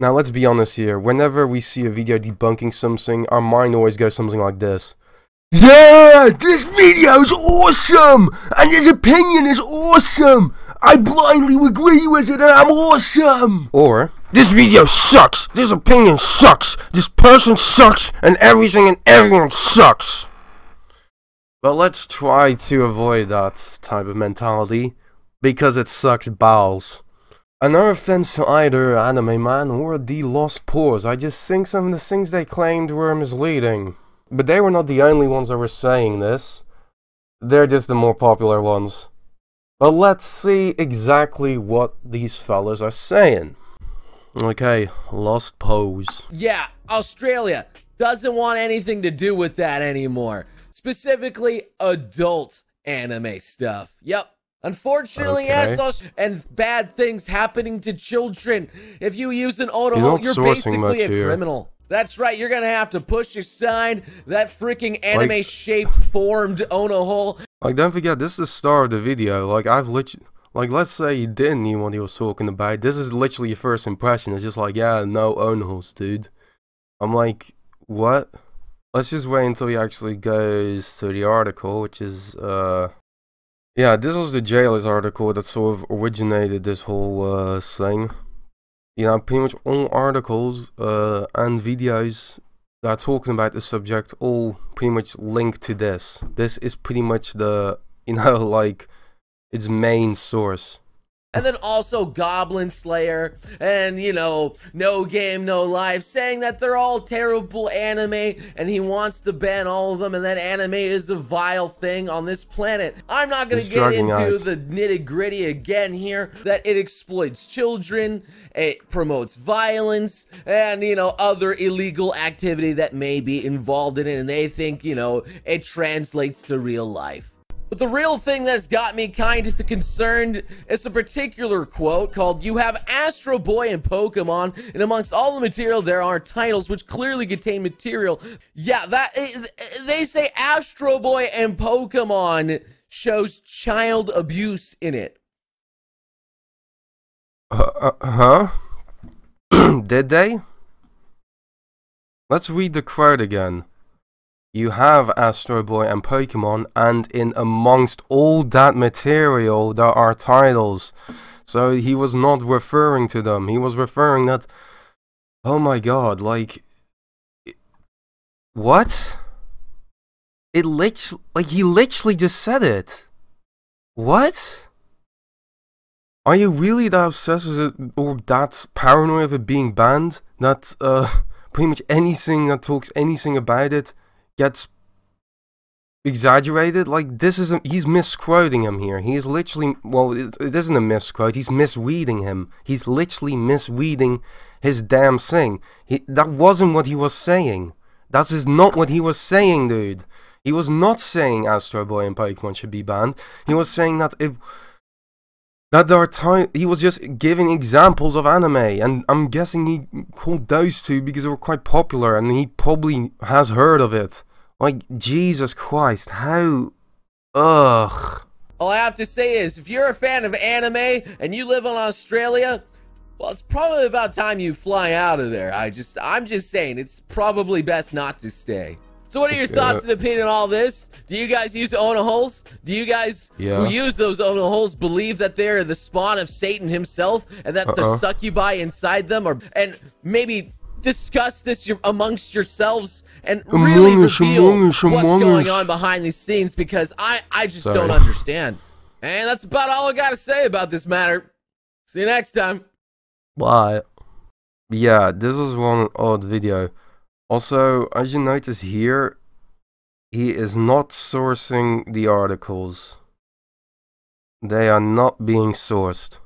Now let's be honest here, whenever we see a video debunking something, our mind always goes something like this. Yeah, this video's awesome! And his opinion is awesome! I blindly agree with it and I'm awesome! Or, this video sucks! This opinion sucks! This person sucks! And everything and everyone sucks! But let's try to avoid that type of mentality, because it sucks balls. And no offense to either Anime Man or the Lost Pause, I just think some of the things they claimed were misleading. But they were not the only ones that were saying this. They're just the more popular ones. But let's see exactly what these fellas are saying. Okay, Lost Pose. Yeah, Australia doesn't want anything to do with that anymore. Specifically, adult anime stuff. Yep. Unfortunately, okay. yes, and bad things happening to children. If you use an onoho, you're basically a criminal. That's right, you're gonna have to push aside that freaking anime-shaped formed onoho. Like, don't forget, this is the start of the video. Like, let's say you didn't know what he was talking about. This is literally your first impression. It's just like, yeah, no onohos, dude. I'm like, what? Let's just wait until he actually goes to the article, which is, yeah, this was the Jailers article that sort of originated this whole, thing. You know, pretty much all articles, and videos that are talking about the subject all pretty much link to this. This is pretty much the, you know, like, its main source. And then also Goblin Slayer and, you know, No Game, No Life, saying that they're all terrible anime and he wants to ban all of them and that anime is a vile thing on this planet. I'm not going to get into the nitty-gritty again here, that it exploits children, it promotes violence, and, you know, other illegal activity that may be involved in it, and they think, you know, it translates to real life. But the real thing that's got me kind of concerned is a particular quote called, "You have Astro Boy and Pokemon, and amongst all the material there are titles which clearly contain material." Yeah, they say Astro Boy and Pokemon shows child abuse in it. Huh? Did they? Let's read the quote again. You have Astro Boy and Pokemon, and in amongst all that material there are titles. So he was not referring to them. He was referring that, oh my god, like, what? He literally just said it. What? Are you really that obsessed with it, or that paranoid of it being banned, that pretty much anything that talks anything about it gets exaggerated? Like, this is he's misquoting him here. He is literally, well, it isn't a misquote, he's misreading him. He's literally misreading his damn thing. That wasn't what he was saying. That is not what he was saying, dude. He was not saying Astro Boy and Pokemon should be banned. He was saying that he was just giving examples of anime, and I'm guessing he called those two because they were quite popular, and he probably has heard of it. Like, Jesus Christ, how... Ugh. All I have to say is, if you're a fan of anime, and you live in Australia, well, it's probably about time you fly out of there. I'm just saying, it's probably best not to stay. So what are your thoughts and opinion on all this? Do you guys use onoholes? Do you guys who use those onoholes believe that they're the spawn of Satan himself and that the succubi inside them are, and maybe discuss this amongst yourselves and really reveal what's going on behind these scenes, because I just don't understand. And that's about all I gotta say about this matter. See you next time. Bye. Yeah, this was one odd video. Also, as you notice here, he is not sourcing the articles. They are not being sourced.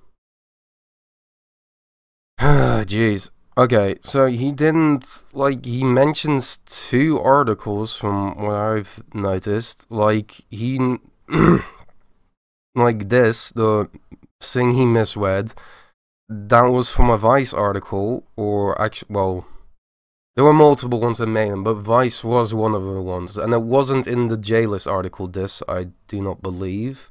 Jeez. Okay, so he didn't, like, he mentions 2 articles from what I've noticed. Like, he, like this, the thing he misread, that was from a Vice article, or actually, well, there were multiple ones that made them, but Vice was one of the ones, and it wasn't in the Jailers article, this, I do not believe.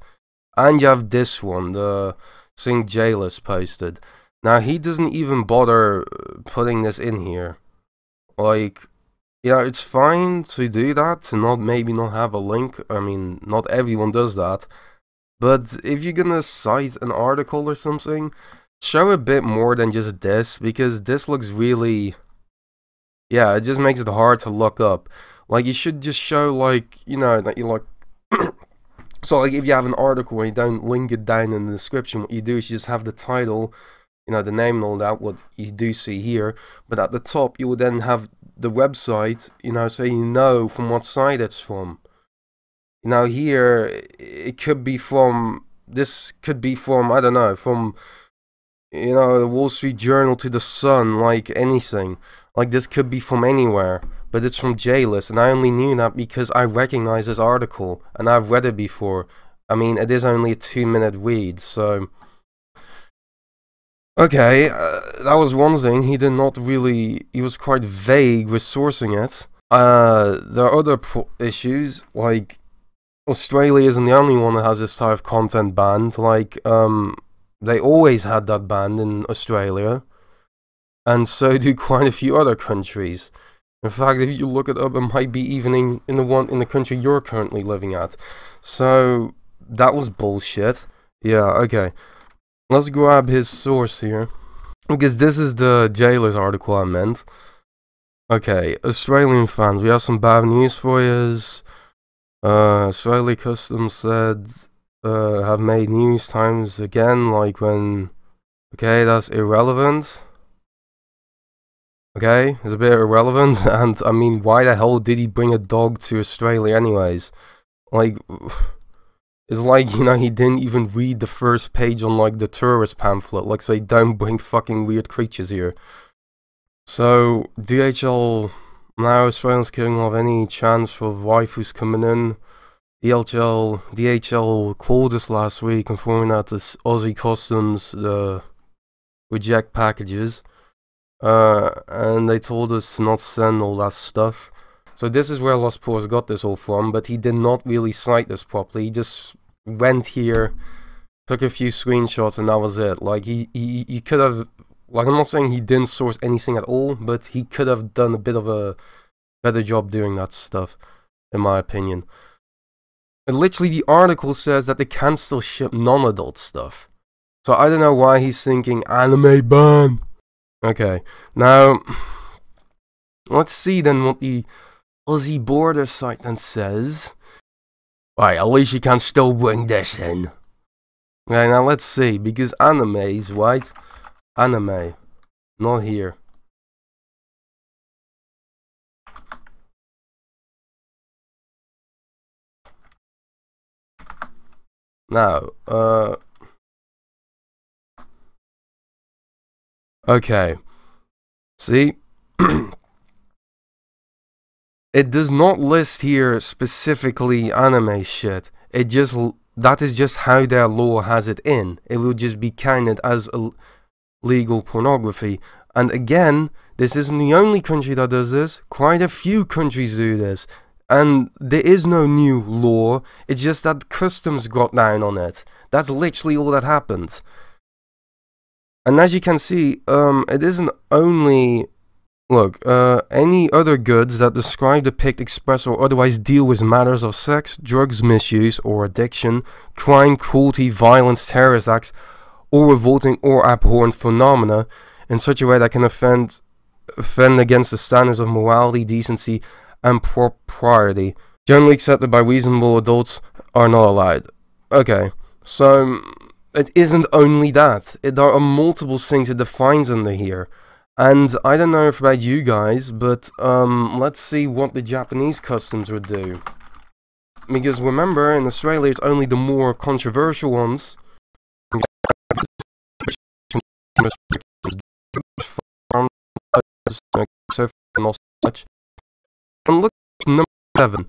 And you have this one, the thing Jailers posted. Now, he doesn't even bother putting this in here. Like, yeah, it's fine to do that, to maybe not have a link. I mean, not everyone does that. But if you're gonna cite an article or something, show a bit more than just this, because this looks really... yeah, it just makes it hard to look up. Like, you should just show, like, you know, that you like... so, like, if you have an article and you don't link it down in the description, what you do is you just have the title, you know, the name and all that, what you do see here. But at the top, you will then have the website, you know, so you know from what site it's from. You know, here, it could be from... this could be from, I don't know, from... you know, the Wall Street Journal to the Sun, like anything. Like, this could be from anywhere, but it's from JList, and I only knew that because I recognize this article, and I've read it before. I mean, it is only a 2-minute read, so... okay, that was one thing. He did not really... he was quite vague with sourcing it. There are other issues, like... Australia isn't the only one that has this type of content banned. Like, they always had that banned in Australia, and so do quite a few other countries. In fact, if you look it up, it might be even in the country you're currently living at. So that was bullshit. Yeah, okay. Let's grab his source here, because this is the Jailers article I meant. Okay, Australian fans, we have some bad news for yous. Australia Customs said have made news times again, like when... okay, that's irrelevant. Okay, it's a bit irrelevant, and I mean, why the hell did he bring a dog to Australia anyways? Like, it's like, you know, he didn't even read the first page on, like, the tourist pamphlet, like, say, don't bring fucking weird creatures here. So, DHL, now Australians killing off any chance for waifus coming in. DHL called us last week, informing that this Aussie Customs reject packages. And they told us to not send all that stuff. So this is where Los Pores got this all from, but he did not really cite this properly. He just went here, took a few screenshots, and that was it. Like, he could have... like, I'm not saying he didn't source anything at all, but he could have done a bit of a better job doing that stuff, in my opinion. And literally, the article says that they can still ship non-adult stuff. So I don't know why he's thinking anime ban. Okay, now, let's see then what the Aussie border site then says. Right, at least you can still bring this in. Okay, now let's see, because animes, right? Anime, not here. Now, okay, see, it does not list here specifically anime shit. It just, that is just how their law has it in. It will just be counted as legal pornography. And again, this isn't the only country that does this. Quite a few countries do this. And there is no new law. It's just that customs got down on it. That's literally all that happened. And as you can see, it isn't only... look, any other goods that describe, depict, express, or otherwise deal with matters of sex, drugs misuse, or addiction, crime, cruelty, violence, terrorist acts, or revolting or abhorrent phenomena in such a way that can offend against the standards of morality, decency, and propriety, generally accepted by reasonable adults, are not allowed. Okay, so it isn't only that. There are multiple things it defines under here. And I don't know if about you guys, but let's see what the Japanese customs would do. Because remember, in Australia, it's only the more controversial ones. And look at number 7.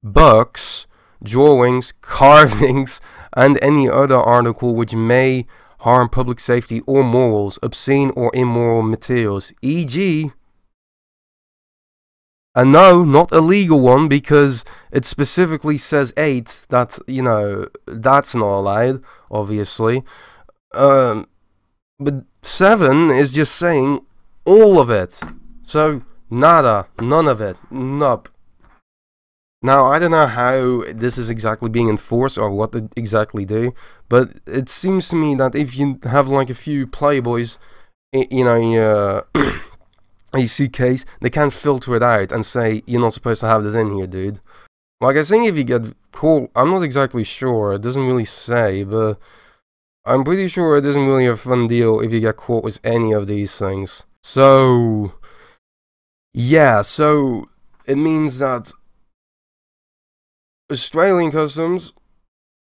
Books, drawings, carvings, and any other article which may harm public safety or morals, obscene or immoral materials, e.g. and no, not a legal one, because it specifically says 8, that, you know, that's not allowed, obviously. But 7 is just saying All of it. So, nada. None of it. Nope. Now, I don't know how this is exactly being enforced or what they exactly do, but it seems to me that if you have like a few Playboys, you know, a suitcase, they can't filter it out and say, you're not supposed to have this in here, dude. Like, I think if you get caught, I'm not exactly sure, it doesn't really say, but I'm pretty sure it isn't really a fun deal if you get caught with any of these things. So, yeah, so it means that Australian customs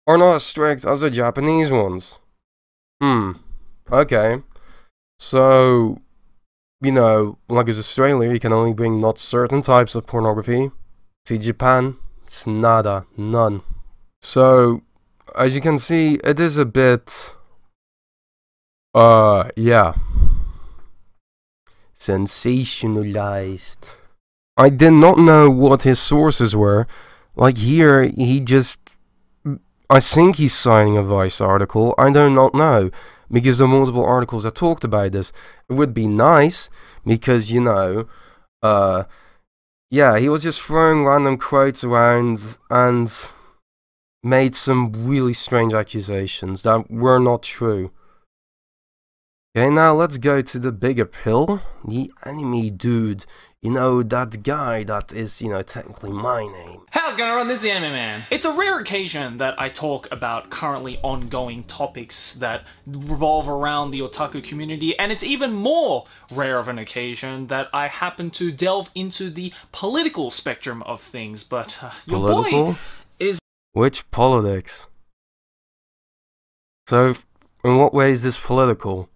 are not as strict as the Japanese ones. Okay. So, you know, like as Australia, you can only bring not certain types of pornography. See, Japan, it's nada, none. So, as you can see, it is a bit, yeah, sensationalized. I did not know what his sources were. Like here, he just, I think he's citing a Vice article. I do not know, because there are multiple articles that talked about this. It would be nice, because, you know, yeah, he was just throwing random quotes around and made some really strange accusations that were not true. Okay, now let's go to the bigger pill. The enemy dude. You know, that guy that is, you know, technically my name. How's it gonna run? This is the Anime Man. It's a rare occasion that I talk about currently ongoing topics that revolve around the otaku community, and it's even more rare of an occasion that I happen to delve into the political spectrum of things, but your Political? boy is... Which politics? So, in what way is this political?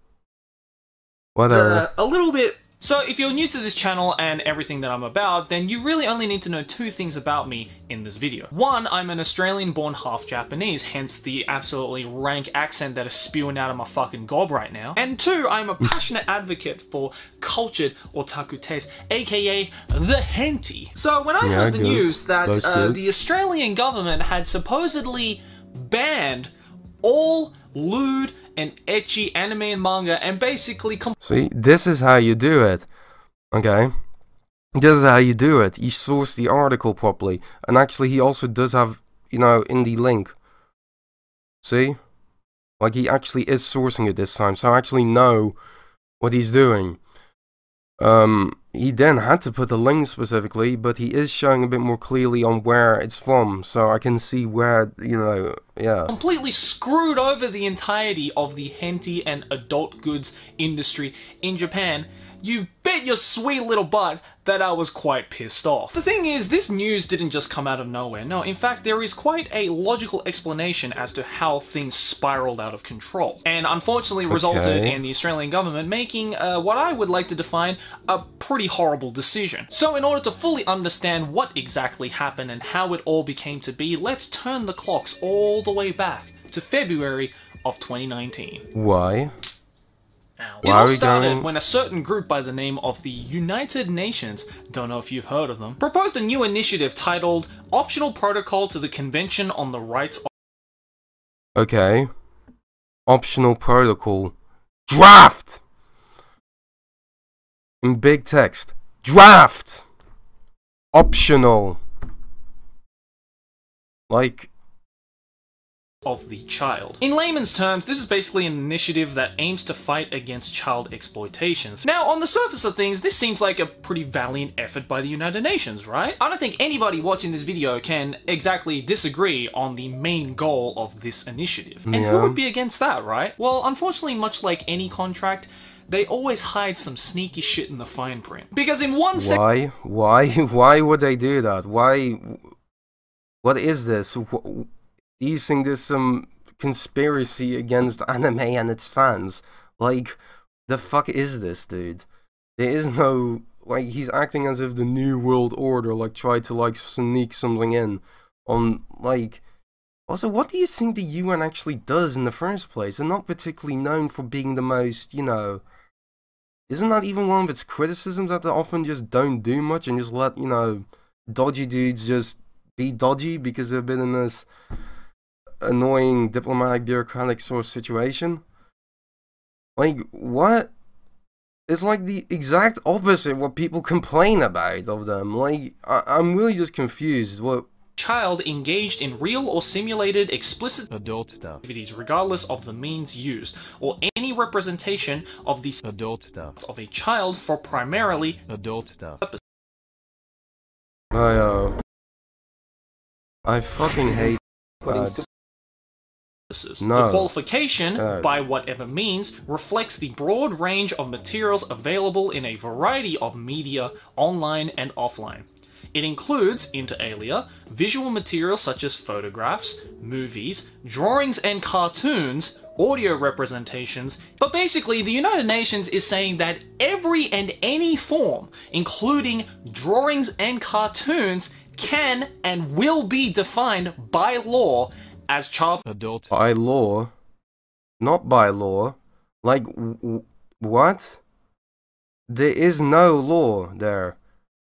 Whether... a little bit... So, if you're new to this channel and everything that I'm about, then you really only need to know two things about me in this video. One, I'm an Australian-born half-Japanese, hence the absolutely rank accent that is spewing out of my fucking gob right now. And two, I'm a passionate advocate for cultured otaku taste, aka the hentai. So, when I heard the news that the Australian government had supposedly banned all lewd and ecchi anime and manga and basically See, this is how you do it. Okay? This is how you do it. You source the article properly. And actually, he also does have, you know, in the link. See? Like, he actually is sourcing it this time, so I actually know what he's doing. He then had to put the link specifically, but he is showing a bit more clearly on where it's from, so I can see where, you know, yeah. Completely screwed over the entirety of the hentai and adult goods industry in Japan. You bet your sweet little butt that I was quite pissed off. The thing is, this news didn't just come out of nowhere. No, in fact, there is quite a logical explanation as to how things spiraled out of control. And unfortunately resulted in the Australian government making what I would like to define a pretty horrible decision. So in order to fully understand what exactly happened and how it all became to be, let's turn the clocks all the way back to February of 2019. Why? It all started when a certain group by the name of the United Nations, don't know if you've heard of them, proposed a new initiative titled Optional Protocol to the Convention on the Rights of... Okay. Optional Protocol. Draft! In big text. Draft! Optional. Like... of the child. In layman's terms, this is basically an initiative that aims to fight against child exploitation. Now, on the surface of things, this seems like a pretty valiant effort by the United Nations, right? I don't think anybody watching this video can exactly disagree on the main goal of this initiative. And who would be against that, right? Well, unfortunately, much like any contract, they always hide some sneaky shit in the fine print. Because in one Why? Why would they do that? Why? What is this? Do you think there's some conspiracy against anime and its fans? Like, the fuck is this, dude? There is no... Like, he's acting as if the New World Order, like, tried to, like, sneak something in on, like... Also, what do you think the UN actually does in the first place? They're not particularly known for being the most, you know... Isn't that even one of its criticisms, that they often just don't do much and just let, you know, dodgy dudes just be dodgy because they've been in this... annoying diplomatic bureaucratic sort of situation? Like, what? It's like the exact opposite what people complain about of them. Like, I'm really just confused. What? Child engaged in real or simulated explicit adult stuff, activities regardless of the means used, or any representation of the adult stuff, of a child for primarily adult stuff. I fucking hate that. No. The qualification, by whatever means, reflects the broad range of materials available in a variety of media, online and offline. It includes, inter alia, visual materials such as photographs, movies, drawings and cartoons, audio representations, but basically the United Nations is saying that every and any form, including drawings and cartoons, can and will be defined by law as child adult. By law? Not by law. Like, what? There is no law there.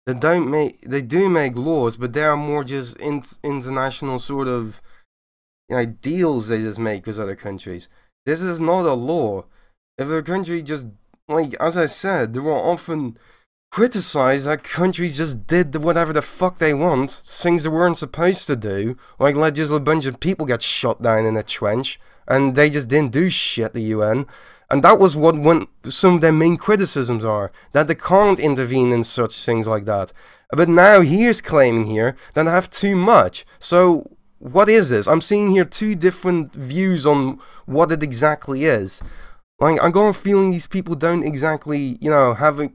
They do make laws, but they are more just international sort of, you know, deals they just make with other countries. This is not a law. If a country just, like, as I said, they will often criticize that countries just did whatever the fuck they want, things they weren't supposed to do, like let just a bunch of people get shot down in a trench, and they just didn't do shit, the UN. And that was what some of their main criticisms are, that they can't intervene in such things like that. But now he is claiming here that they have too much. So what is this? I'm seeing here two different views on what it exactly is. Like, I got a feeling these people don't exactly, you know, have a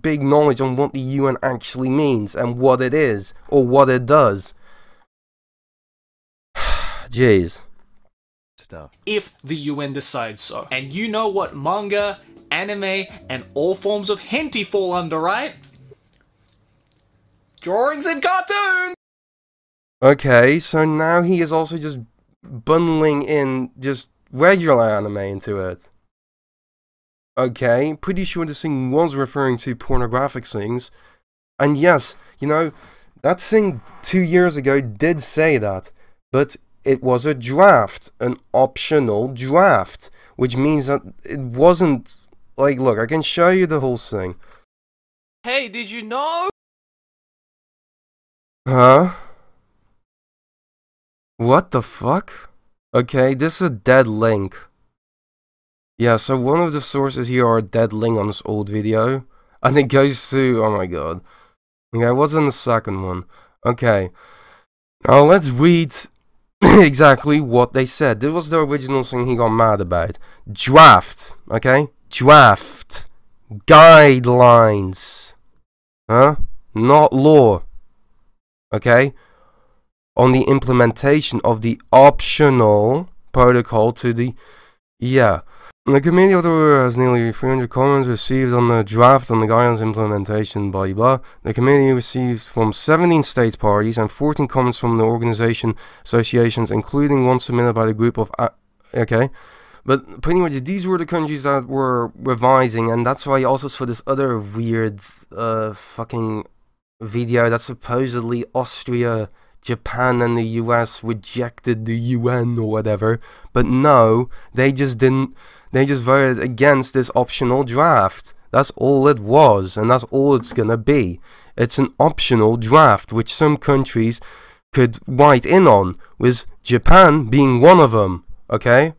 big knowledge on what the UN actually means and what it is, or what it does. Jeez. Stuff. If the UN decides so. And you know what manga, anime, and all forms of hentai fall under, right? Drawings and cartoons! Okay, so now he is also just bundling in just regular anime into it. Okay, pretty sure this thing was referring to pornographic things. And yes, you know, that thing 2 years ago did say that, but it was a draft, an optional draft, which means that it wasn't, like, look, I can show you the whole thing. Hey, did you know? Huh? What the fuck? Okay, this is a dead link. Yeah, so one of the sources here are a dead link on this old video, and it goes to, oh my god. Okay, what's in the second one? Okay, now let's read exactly what they said. This was the original thing he got mad about. Draft, okay? Draft. Guidelines. Huh? Not law. Okay? On the implementation of the optional protocol to the... Yeah. The committee of the order has nearly 300 comments received on the draft on the guidance implementation, blah blah. The committee received from 17 state parties and 14 comments from the organization associations, including one submitted by the group of... okay. But pretty much these were the countries that were revising, and that's why also for this other weird fucking video that supposedly Austria, Japan and the US rejected the UN or whatever. But no, they just didn't. They just voted against this optional draft. That's all it was, and that's all it's gonna be. It's an optional draft, which some countries could write in on, with Japan being one of them, okay?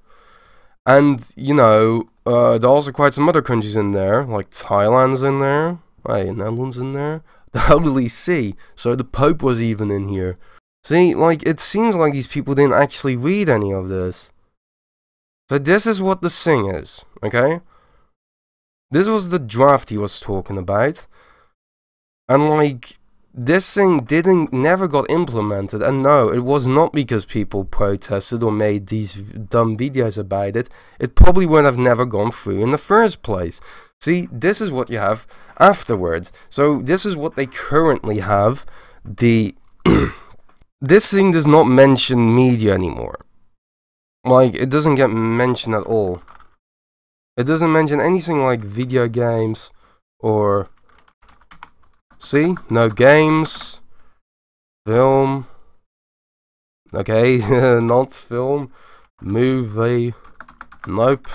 And, you know, there are also quite some other countries in there, like Thailand's in there, Netherlands in there, the Holy See, so the Pope was even in here. See, like, it seems like these people didn't actually read any of this. So this is what the thing is, okay? This was the draft he was talking about. And like, this thing never got implemented. And no, it was not because people protested or made these dumb videos about it. It probably would have never gone through in the first place. See, this is what you have afterwards. So this is what they currently have. This thing does not mention media anymore. Like, it doesn't get mentioned at all. It doesn't mention anything like video games or... See? No games. Film. Okay, not film. Movie. Nope.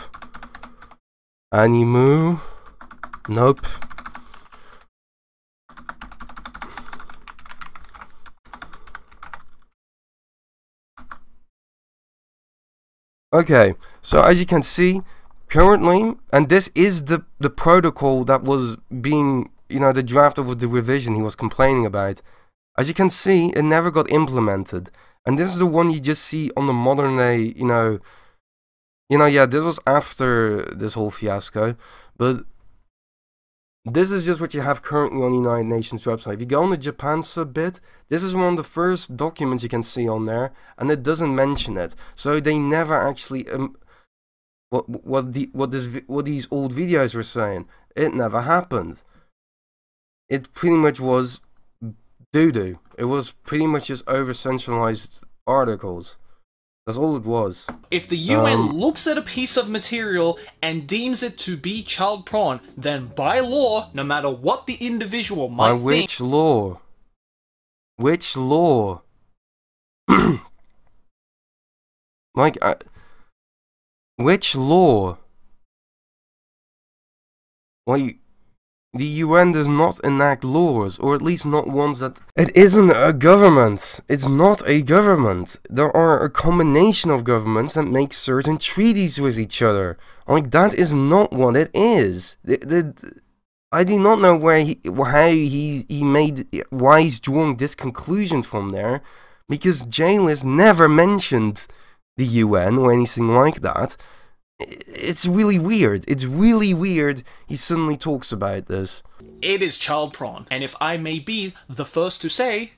Anime. Nope. Okay, so as you can see, currently, and this is the protocol that was being, you know, the draft of the revision he was complaining about. As you can see, it never got implemented. And this is the one you just see on the modern day, you know, yeah, this was after this whole fiasco, but this is just what you have currently on the United Nations website. If you go on the Japan sub-bit, this is one of the first documents you can see on there, and it doesn't mention it. So they never actually what these old videos were saying. It never happened. It pretty much was doo-doo. It was pretty much just over-centralized articles. That's all it was. If the UN looks at a piece of material and deems it to be child porn, then by law, no matter what the individual might think... By which law? Which law? Like, which law? Like, the UN does not enact laws, or at least not ones that... It isn't a government. It's not a government. There are a combination of governments that make certain treaties with each other. Like, that is not what it is. I do not know why he's drawing this conclusion from there, because J-List never mentioned the UN or anything like that. It's really weird. It's really weird he suddenly talks about this. It is child porn, and if I may be the first to say,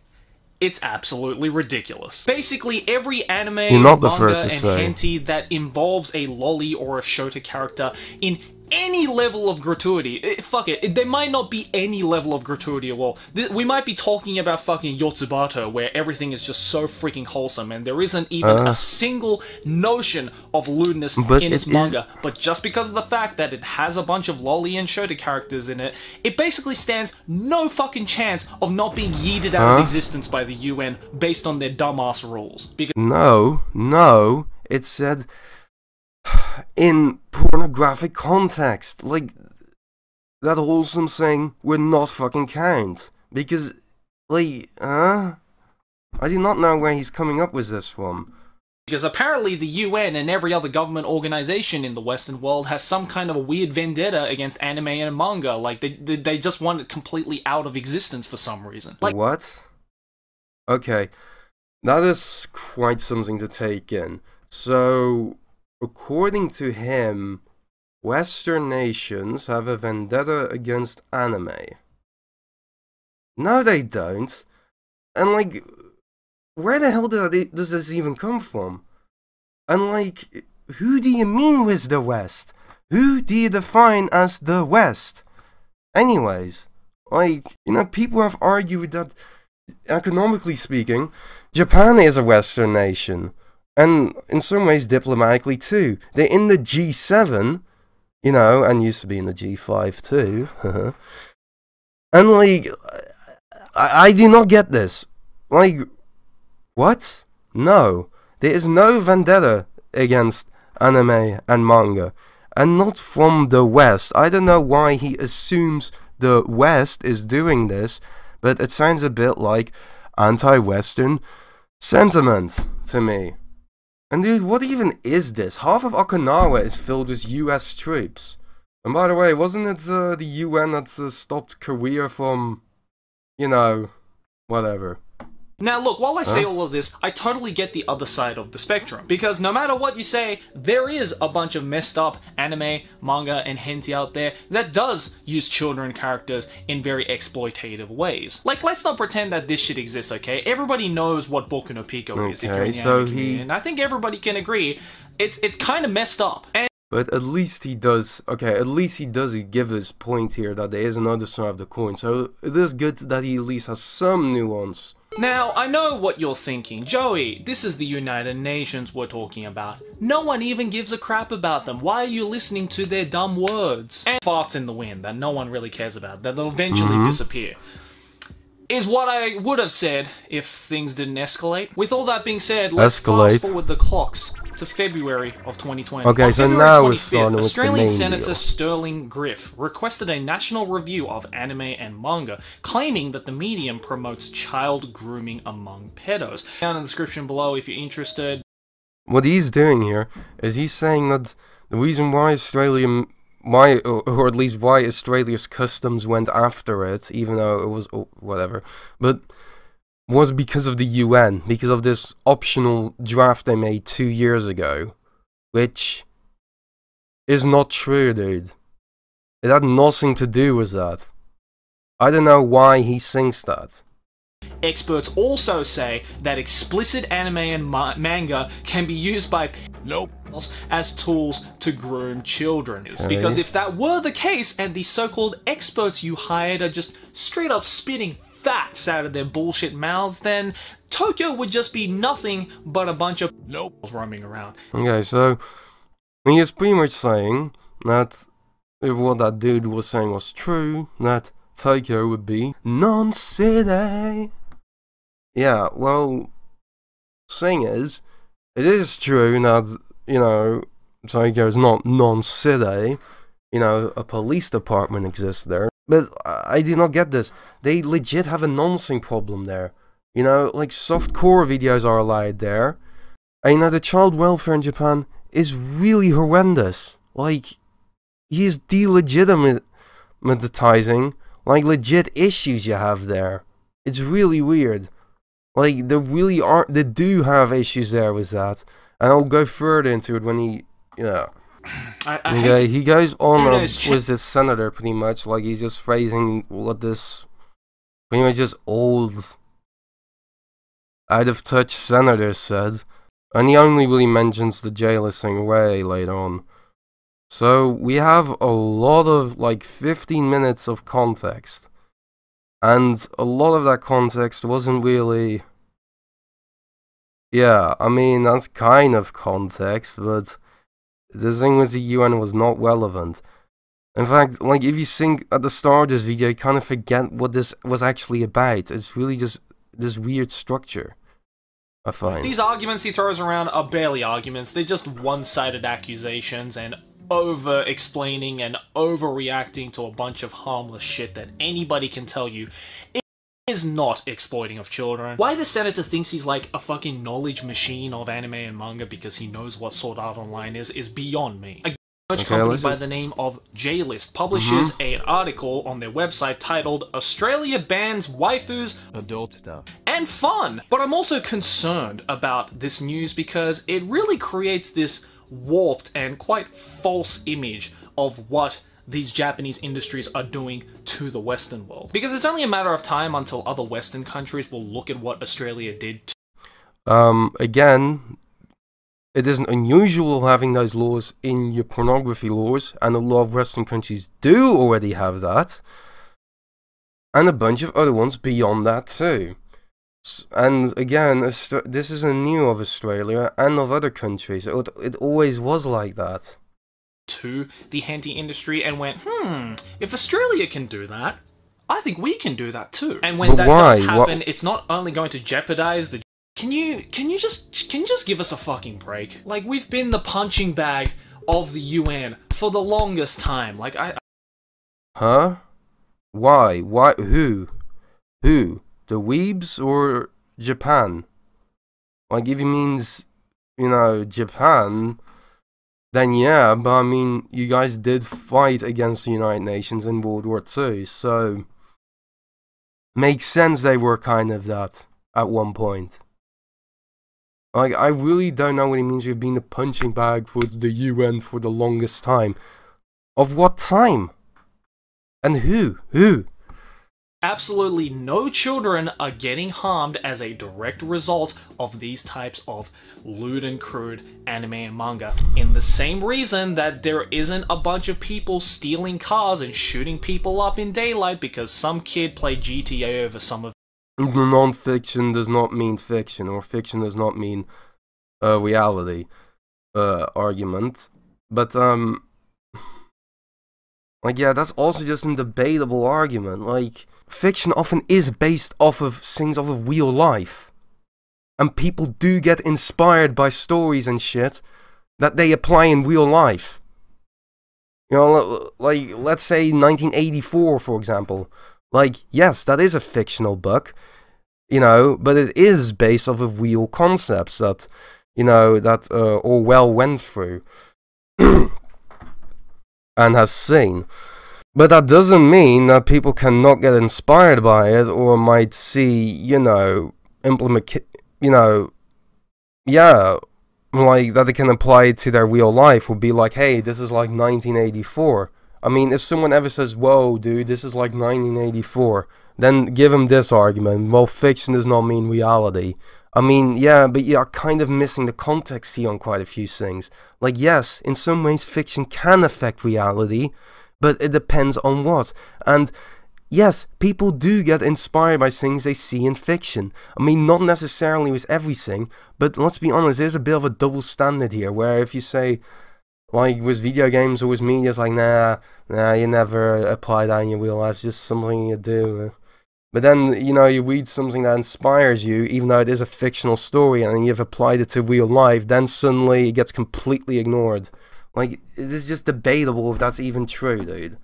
it's absolutely ridiculous. Basically, every anime, manga, and hentai that involves a lolly or a shota character in any level of gratuity, fuck it, there might not be any level of gratuity at all. We might be talking about fucking Yotsubato, where everything is just so freaking wholesome, and there isn't even a single notion of lewdness in its manga. But just because of the fact that it has a bunch of lolly and shota characters in it, it basically stands no fucking chance of not being yeeted out of existence by the UN based on their dumbass rules. Because no, it said... in pornographic context, like, that wholesome thing would not fucking count, because, like, I do not know where he's coming up with this from. Because apparently the UN and every other government organization in the Western world has some kind of a weird vendetta against anime and manga, like, they just want it completely out of existence for some reason. Like, what? Okay, that is quite something to take in. So... according to him, Western nations have a vendetta against anime. No, they don't. And, like, where the hell does this even come from? And, like, who do you mean with the West? Who do you define as the West? Anyways, like, you know, people have argued that, economically speaking, Japan is a Western nation. And in some ways, diplomatically too. They're in the G7, you know, and used to be in the G5 too. And like, I do not get this. Like, what? No. There is no vendetta against anime and manga. And not from the West. I don't know why he assumes the West is doing this, but it sounds a bit like anti-Western sentiment to me. And dude, what even is this? Half of Okinawa is filled with US troops. And by the way, wasn't it the UN that stopped Korea from, you know, whatever? Now look, while I say all of this, I totally get the other side of the spectrum. Because no matter what you say, there is a bunch of messed up anime, manga, and hentai out there that does use children characters in very exploitative ways. Like, let's not pretend that this shit exists, okay? Everybody knows what Boku no Pico is if you're in the anime community, and I think everybody can agree, it's kind of messed up. But at least he does, okay, at least he does give his point here that there is another side of the coin. So it is good that he at least has some nuance. Now, I know what you're thinking. Joey, this is the United Nations we're talking about. No one even gives a crap about them. Why are you listening to their dumb words? And farts in the wind that no one really cares about, that they'll eventually disappear. Is what I would have said if things didn't escalate. With all that being said, let's fast forward the clocks to February of 2020. Okay, On so February now we're 25th, starting with the Australian main Senator deal. Sterling Griff requested a national review of anime and manga, claiming that the medium promotes child grooming among pedos. Down in the description below if you're interested. What he's doing here is he's saying that the reason why Australia, or at least why Australia's customs went after it, even though it was whatever, but was because of the UN, because of this optional draft they made 2 years ago, which is not true, dude. It had nothing to do with that. I don't know why he thinks that. Experts also say that explicit anime and manga can be used by as tools to groom children. Okay. Because if that were the case, and the so-called experts you hired are just straight up spitting facts out of their bullshit mouths, then Tokyo would just be nothing but a bunch of roaming around. Okay, so he is pretty much saying that if what that dude was saying was true, that Tokyo would be non-city. Yeah, well, thing is, it is true that, you know, Tokyo is not non-city. You know, a police department exists there. But I do not get this. They legit have a noncing problem there. You know, like softcore videos are allowed there. And you know, the child welfare in Japan is really horrendous. Like, he is delegitimizing, like, legit issues you have there. It's really weird. Like, they do have issues there with that. And I'll go further into it when he, you know. Okay, he goes on with this senator pretty much, like he's just phrasing what this pretty much just old, out of touch senator said, and he only really mentions the jailers thing way later on. So we have a lot of, like, 15 minutes of context, and a lot of that context wasn't really, yeah, I mean, that's kind of context, but the thing with the UN was not relevant. In fact, like, if you think at the start of this video, you kind of forget what this was actually about. It's really just this weird structure, I find. These arguments he throws around are barely arguments. They're just one-sided accusations and over-explaining and overreacting to a bunch of harmless shit that anybody can tell you is not exploiting of children. Why the senator thinks he's like a fucking knowledge machine of anime and manga because he knows what Sword Art Online is beyond me. A research company by the name of J-List publishes an article on their website titled Australia Bans Waifus, Adult Stuff, and Fun. But I'm also concerned about this news because it really creates this warped and quite false image of what these Japanese industries are doing to the Western world. Because it's only a matter of time until other Western countries will look at what Australia did to again, it isn't unusual having those laws in your pornography laws, and a lot of Western countries do already have that, and a bunch of other ones beyond that too. And again, this isn't new of Australia and of other countries. It always was like that. To the hentai industry and went, if Australia can do that, I think we can do that too. And when that does happen, it's not only going to jeopardize the... Can you just give us a fucking break? Like, we've been the punching bag of the UN for the longest time. Like, Huh? Why? Why? Who? The weebs or Japan? Like, if he means, you know, Japan, then yeah, but I mean, you guys did fight against the United Nations in World War II, so makes sense they were kind of that at one point. Like, I really don't know what he means with being a punching bag for the UN for the longest time. Of what time? And who? absolutely no children are getting harmed as a direct result of these types of lewd and crude anime and manga. In the same reason that there isn't a bunch of people stealing cars and shooting people up in daylight because some kid played GTA over some of non-fiction does not mean fiction, or fiction does not mean reality argument. But like, yeah, that's also just a debatable argument. Like, fiction often is based off of things of real life. and people do get inspired by stories and shit that they apply in real life. You know, like, let's say 1984, for example. Like, yes, that is a fictional book, you know, but it is based off of real concepts that, you know, that Orwell went through and has seen. But that doesn't mean that people cannot get inspired by it, or might see, you know, yeah, like, that they can apply it to their real life, would be like, hey, this is like 1984. I mean, if someone ever says, whoa, dude, this is like 1984, then give them this argument. Well, fiction does not mean reality. I mean, yeah, but you're kind of missing the context here on quite a few things. Like, yes, in some ways fiction can affect reality, but it depends on what. And yes, people do get inspired by things they see in fiction. I mean, not necessarily with everything, but let's be honest, there's a bit of a double standard here, where if you say, like, with video games or with media, it's like, nah, you never apply that in your real life, it's just something you do. But then, you know, you read something that inspires you, even though it is a fictional story, and you've applied it to real life, then suddenly it gets completely ignored. Like, it is just debatable if that's even true, dude.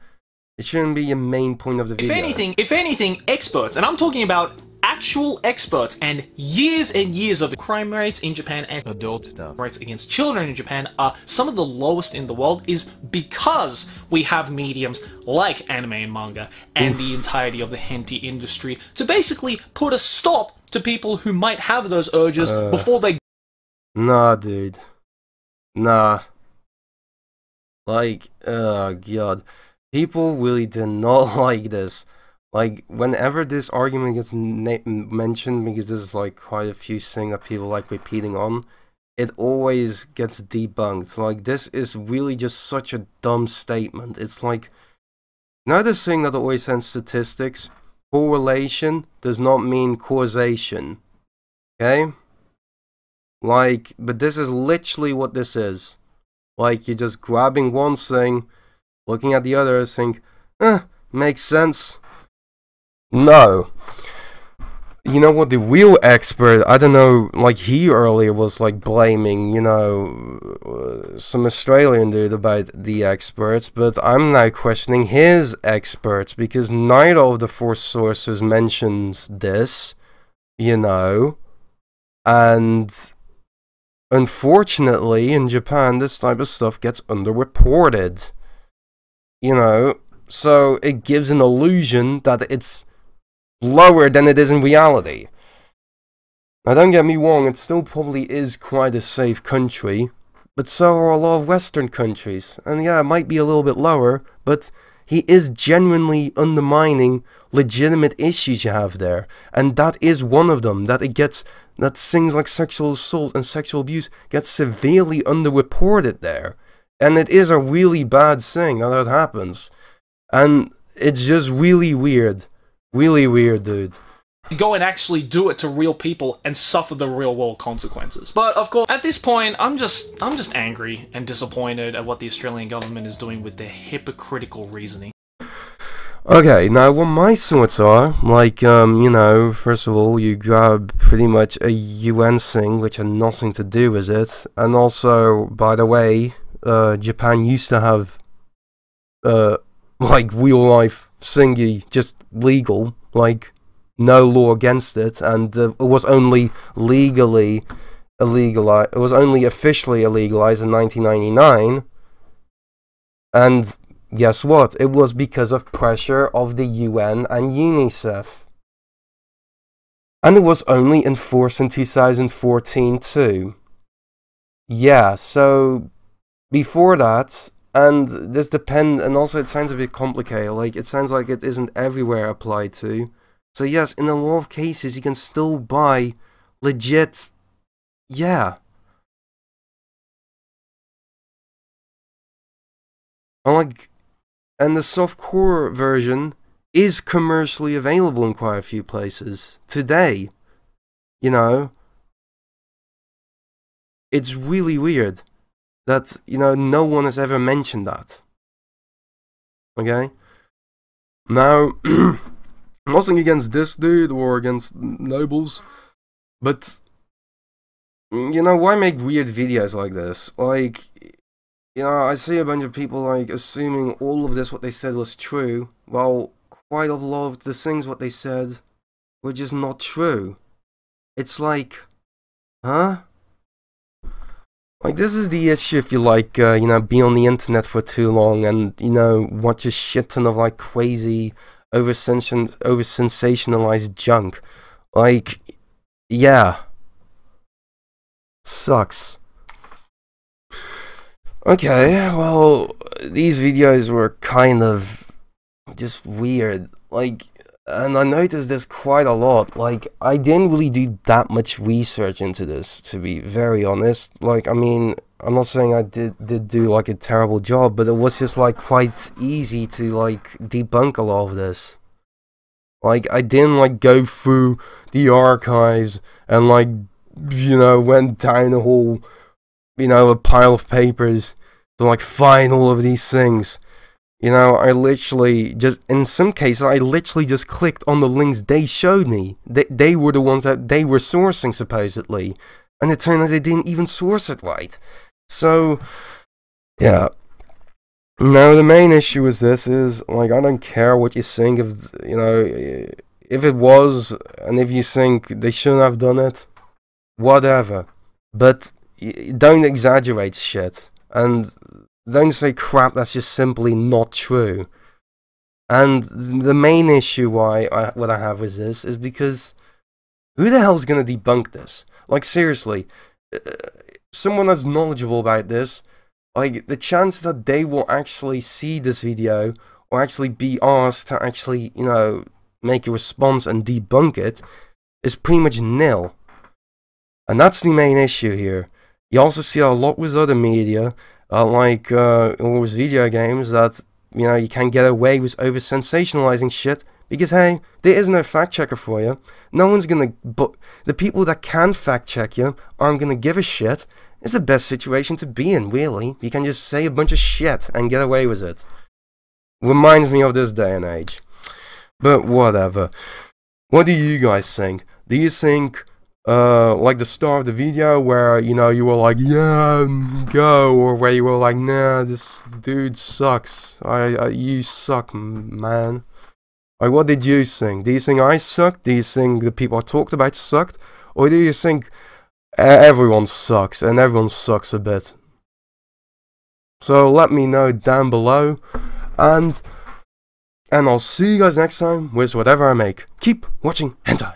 It shouldn't be your main point of the video. If anything, experts, and I'm talking about actual experts and years of crime rates in Japan and Adult stuff. rates against children in Japan are some of the lowest in the world, is because we have mediums like anime and manga and the entirety of the hentai industry to basically put a stop to people who might have those urges before they... Nah, dude. Nah. Like, oh god. People really do not like this. Like, whenever this argument gets mentioned, because there's like quite a few things that people like repeating on, it always gets debunked. Like, this is really just such a dumb statement. It's like, you know this thing that always sends statistics? Correlation does not mean causation. Okay? Like, but this is literally what this is. Like, you're just grabbing one thing, looking at the other, think, makes sense. No. You know what, the real expert, I don't know, like, he earlier was, like, blaming, you know, some Australian dude about the experts, but I'm now questioning his experts, because neither of the four sources mentions this, you know, and unfortunately, in Japan, this type of stuff gets underreported, you know, so it gives an illusion that it's lower than it is in reality. Now, don't get me wrong, it still probably is quite a safe country, but so are a lot of Western countries, and yeah, it might be a little bit lower, but he is genuinely undermining legitimate issues you have there, and that is one of them, that things like sexual assault and sexual abuse get severely underreported there, and it is a really bad thing that happens, and it's just really weird. Really weird, dude. Go and actually do it to real people and suffer the real world consequences. But of course, at this point, I'm just angry and disappointed at what the Australian government is doing with their hypocritical reasoning. Okay, now what my thoughts are, like, you know, first of all, you grab pretty much a UN thing which had nothing to do with it, and also, by the way, Japan used to have, like, real life thingy, just legal, like, no law against it, and it was only legally illegalized, it was only officially illegalized in 1999, and guess what? It was because of pressure of the UN and UNICEF. And it was only enforced in 2014 too. Yeah, so before that, and this depends, and also it sounds a bit complicated, like it sounds like it isn't everywhere applied to. So yes, in a lot of cases you can still buy legit, yeah. And the softcore version is commercially available in quite a few places today. You know, it's really weird that, you know, no one has ever mentioned that. Okay? Now, nothing against this dude or against nobles, but You know, why make weird videos like this? Like, you know, I see a bunch of people, like, assuming all of this, what they said was true, while quite a lot of the things what they said were just not true. It's like, huh? Like, this is the issue if you, like, you know, be on the internet for too long and, you know, watch a shit ton of, like, crazy, over-sensationalized junk. Like, yeah. Sucks. Okay, well, these videos were kind of just weird. Like, and I noticed this quite a lot. Like, I didn't really do that much research into this, to be very honest. Like, I mean, I'm not saying I did do, like, a terrible job, but it was just, like, quite easy to, like, debunk a lot of this. Like, I didn't, like, go through the archives and, like, you know, went down a whole, you know, a pile of papers to, like, find all of these things. You know, I literally just, in some cases, I literally just clicked on the links they showed me. They were the ones that they were sourcing, supposedly. And it turned out they didn't even source it right. So, yeah. Now, the main issue with this is, like, I don't care what you think of, you know, if it was, and if you think they shouldn't have done it, whatever. But don't exaggerate shit. And don't say crap that's just simply not true. And the main issue what I have with this is because who the hell's gonna debunk this? Like, seriously, someone that's knowledgeable about this, like, the chance that they will actually see this video or actually be asked to actually, you know, make a response and debunk it is pretty much nil. And that's the main issue here. You also see a lot with other media, like with video games, that, you know, you can get away with over-sensationalizing shit because, hey, there is no fact-checker for you. No one's gonna... But the people that can fact-check you aren't gonna give a shit. It's the best situation to be in, really. You can just say a bunch of shit and get away with it. Reminds me of this day and age. But whatever. What do you guys think? Do you think... like the start of the video where, you know, you were like, yeah, go, or where you were like, nah, this dude sucks, you suck, man. Like, what did you think? Do you think I sucked? Do you think the people I talked about sucked? Or do you think everyone sucks, and everyone sucks a bit? So let me know down below, and I'll see you guys next time with whatever I make. Keep watching hentai.